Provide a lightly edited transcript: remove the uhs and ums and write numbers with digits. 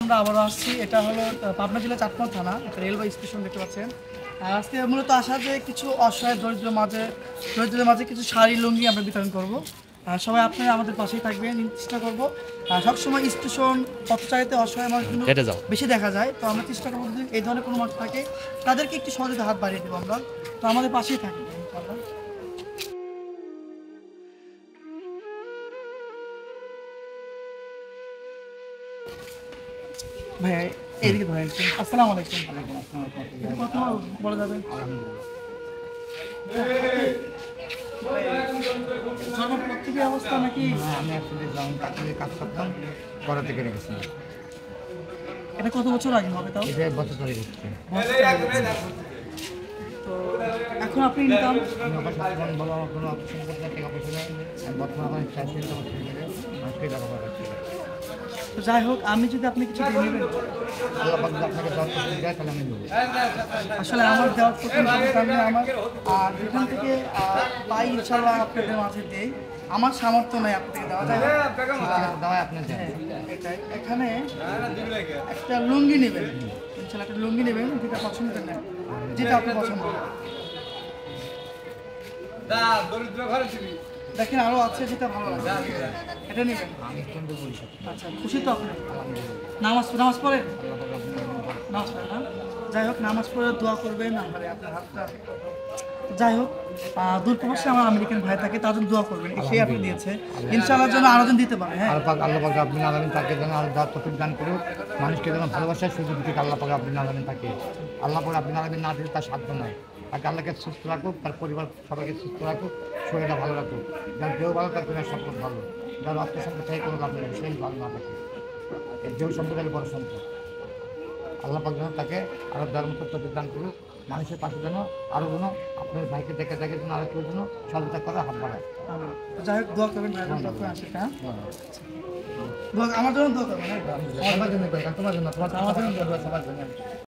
আমরা আবারও আসছি। এটা হলো পাবনা জেলা চাটমোহর থানা, একটা রেলওয়ে স্টেশন দেখতে পাচ্ছেন। আজকে মূলত আসা যে কিছু অসহায় দরিদ্রদের মাঝে কিছু শাড়ি লুঙ্গি আমরা বিতরণ করব। সবাই আপনারা আমাদের পাশেই থাকবেন, চেষ্টা করবো। সবসময় স্টেশন পথচারীতে অসহায় মানুষগুলো বেশি দেখা যায়, তো আমরা চেষ্টা করবো যদি এই ধরনের কোনো মানুষ থাকে তাদেরকে একটু সহজে হাত বাড়িয়ে দেবো আমরা। তো আমাদের পাশেই থাকবেন ইনশাআল্লাহ। ভাইয়া এইদিকে ধরেন। আসসালামু আলাইকুম। কথা বলা যাবে? জন্মপত্রিকা অবস্থা নাকি? আমি আসলে কাজ করতাম, ঘর থেকে রেখেছিলাম। এটা কত বছর আগে হবে তাও? এটা বছর ধরে হচ্ছে। তো এখন আপনি ইনকাম বলো আমার কোনো অপশন করতে টাকা পয়সা নেই, বর্তমানে চাইছি মানুষকে টাকা পয়সা রাখছি। তো যাই হোক, আমি যদি আপনি কিছু দিয়ে নেবেন, আল্লাহ পাক যদি আপনাকে দেওয়ার পছন্দ দেয় তাহলে আমি নেবো। আসলে আমার দেওয়ার পছন্দ আমার যেখান থেকে পাই ইনশাল্লাহ আপনাদের মাঝে দেই। আমার সামর্থ্য নেই আপনাকে দেওয়া যায় দেওয়ায় আপনার এটাই। এখানে একটা লুঙ্গি নেবেন, ইনশাল্লাহ একটা লুঙ্গি নেবেন যেটা পছন্দ নেন, যেটা আপনি পছন্দ করেন। দেখেন আরো আছে যেটা ভালো লাগে, এটা নেবেন। আচ্ছা, খুশি তো আপনি? নামাজ পড়েন? নামাজ পড়েন না? যাই হোক, নামাজ পড়ে দোয়া করবেন আমারে আপনার হাতটা। যাই হোক, দূরপ্রবাসে আমার আমেরিকান ভাই থাকে, তার জন্য দোয়া করবেন। সেই আপনি দিয়েছে, ইনশাআল্লাহ যেন আরো দিন দিতে পারে। হ্যাঁ, আল্লাহ পাক আপনি আলামিন তাকে যেন আরো দান তৌফিক দান করুক, মানুষকে যেন ভালোবাসার সুযোগ দিক আল্লাহ পাক আপনি আলামিন তাকে। আল্লাহ পাক আপনি আলামিন না দিতে তার সাধ্য নয়। তাকে আল্লাহকে সুস্থ রাখুক, তার পরিবার সবাইকে সুস্থ রাখুক, শরীরটা ভালো রাখুক। যার দেহ ভালো তার কোনো সম্পদ ভালো, যার অর্থ সম্পদ থেকে কোনো লাভ নেই, সেই ভালো না থাকে। এর দেহ সম্পদ হলে বড় সম্পদ। আল্লাহ পাক যেন তাকে আরো ধর্ম তত্ত্ব দান করুক, মানুষের পাশে যেন আরো যেন আপনার ভাইকে দেখে যেন আরো কেউ যেন সহযোগিতা করে হাত বাড়ায়। যাই হোক, দোয়া করবেন ভাই, আসে। হ্যাঁ, আমার জন্য দোয়া করবেন। সবার জন্য তোমার জন্য সবার জন্য